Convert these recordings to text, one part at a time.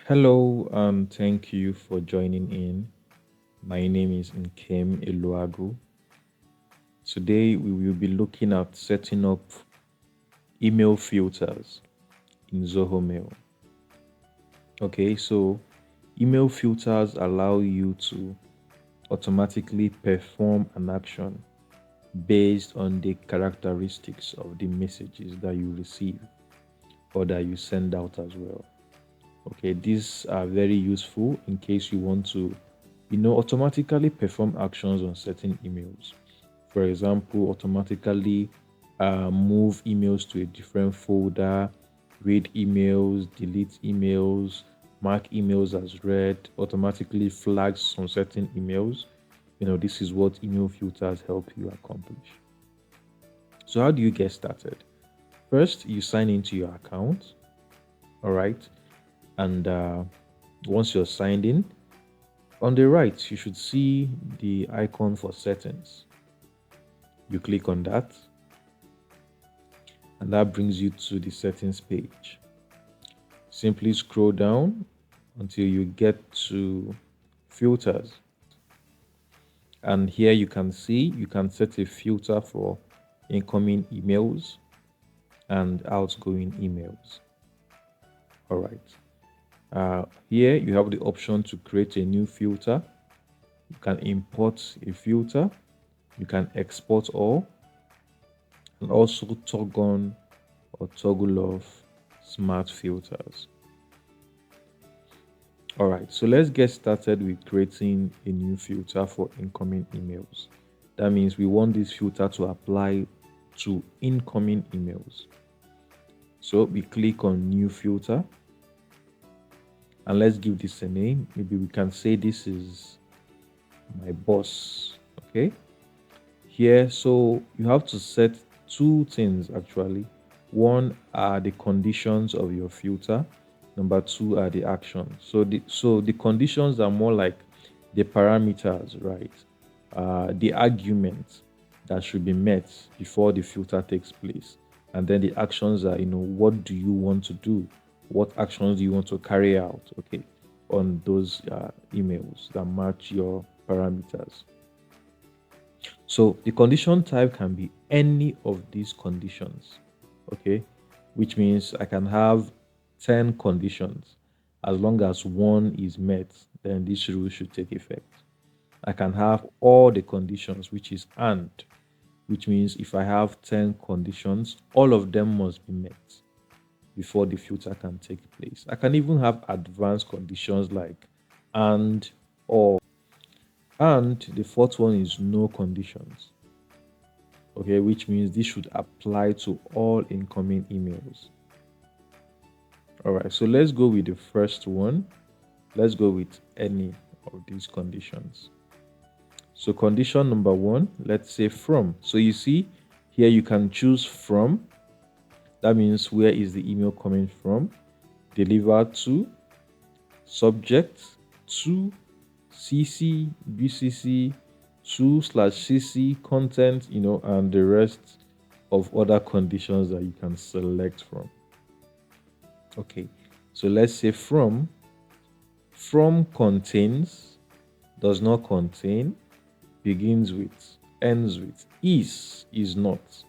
Hello, and thank you for joining in. My name is Nkem Eluagu. Today, we will be looking at setting up email filters in Zoho Mail. Okay, so email filters allow you to automatically perform an action based on the characteristics of the messages that you receive or that you send out as well. Okay, these are very useful in case you want to, automatically perform actions on certain emails. For example, automatically move emails to a different folder, read emails, delete emails, mark emails as read, automatically flag some certain emails. This is what email filters help you accomplish. So, how do you get started? First, you sign into your account, all right, and once you're signed in, on the right, you should see the icon for settings. You click on that, and that brings you to the settings page. Simply scroll down until you get to filters. And here you can see you can set a filter for incoming emails and outgoing emails. All right. Here you have the option to create a new filter. You can import a filter. You can export all and also toggle on or toggle off smart filters. All right, so let's get started with creating a new filter for incoming emails. That means we want this filter to apply to incoming emails. So we click on new filter and let's give this a name. Maybe we can say this is my boss. Okay. Here, so you have to set two things actually. One are the conditions of your filter. Number two are the actions. So the conditions are more like the parameters, right? The arguments that should be met before the filter takes place. And then the actions are, what do you want to do? What actions do you want to carry out? Okay, on those emails that match your parameters. So the condition type can be any of these conditions, okay, which means I can have 10 conditions. As long as one is met, then this rule should take effect. I can have all the conditions, which is and, which means if I have 10 conditions, all of them must be met before the filter can take place. I can even have advanced conditions like and or, and the fourth one is no conditions. Okay, which means this should apply to all incoming emails. All right, so let's go with the first one. Let's go with any of these conditions. So condition number one, let's say from. So you see here you can choose from. That means where is the email coming from? Delivered to, subject to, CC, BCC, to/CC, content, and the rest of other conditions that you can select from. Okay, so let's say from contains, does not contain, begins with, ends with, is not.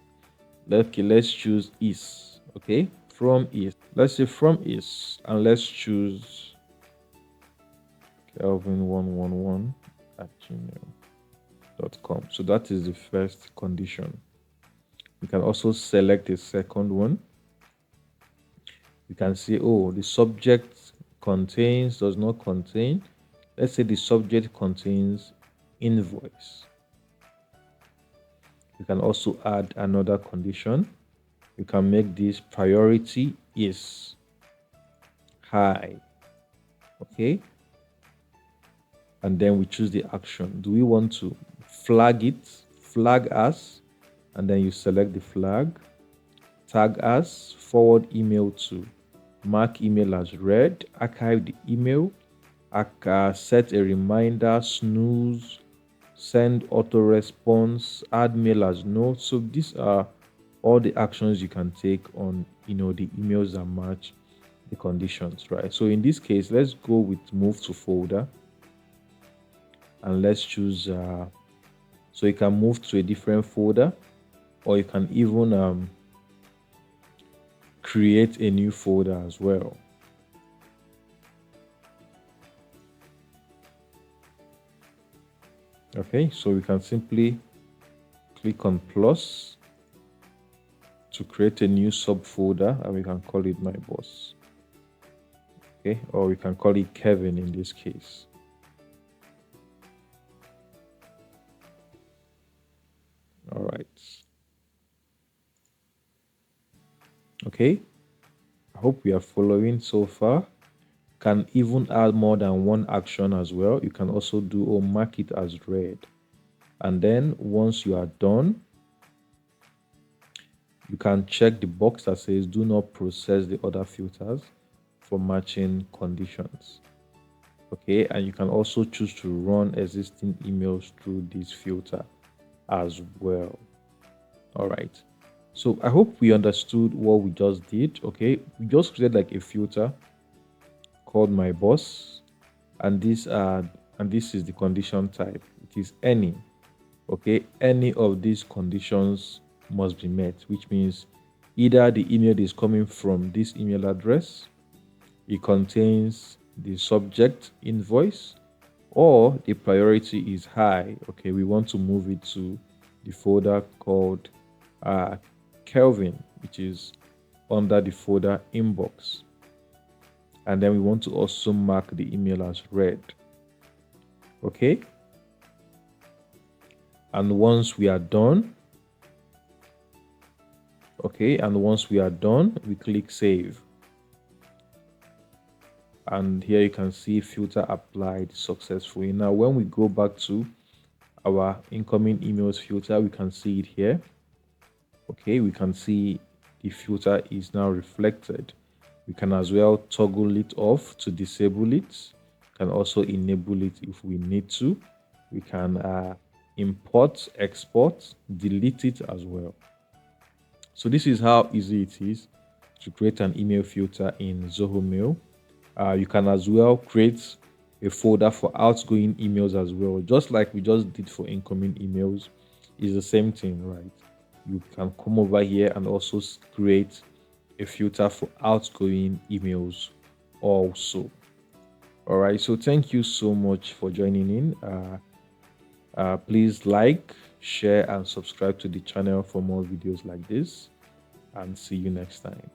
Okay, let's choose is. Okay, from is. Let's say from is, and let's choose Kelvin111 at gmail.com. So that is the first condition. You can also select a second one. You can say, oh, the subject contains, does not contain. Let's say the subject contains invoice. You can also add another condition. You can make this priority is high. Okay. And then we choose the action. Do we want to flag it, flag us, and then you select the flag, tag us, forward email to, mark email as read, archive the email, set a reminder, snooze, send auto response, add mail as note. So these are all the actions you can take on the emails that match the conditions, right? So in this case, let's go with move to folder, and let's choose so you can move to a different folder, or you can even create a new folder as well. Okay, so we can simply click on plus to create a new subfolder, and we can call it my boss. Okay, or we can call it Kevin in this case. All right. Okay, I hope we are following so far. Can even add more than one action as well. You can also do or mark it as read. And then once you are done, you can check the box that says do not process the other filters for matching conditions. Okay, and you can also choose to run existing emails through this filter as well. All right, so I hope we understood what we just did. Okay, we just created like a filter called my boss, and this is the condition type. It is any. Okay, any of these conditions must be met, which means either the email is coming from this email address, it contains the subject invoice, or the priority is high. Okay, we want to move it to the folder called Kelvin, which is under the folder inbox, and then we want to also mark the email as read. Okay, and once we are done, we click save, and here you can see filter applied successfully. Now when we go back to our incoming emails filter, we can see it here. Okay, we can see the filter is now reflected. We can as well toggle it off to disable it. We can also enable it if we need to. We can import, export, delete it as well. So this is how easy it is to create an email filter in Zoho Mail. You can as well create a folder for outgoing emails as well, just like we just did for incoming emails. It's the same thing, right? You can come over here and also create a filter for outgoing emails also. All right, so thank you so much for joining in. Please like, share, and subscribe to the channel for more videos like this, and see you next time.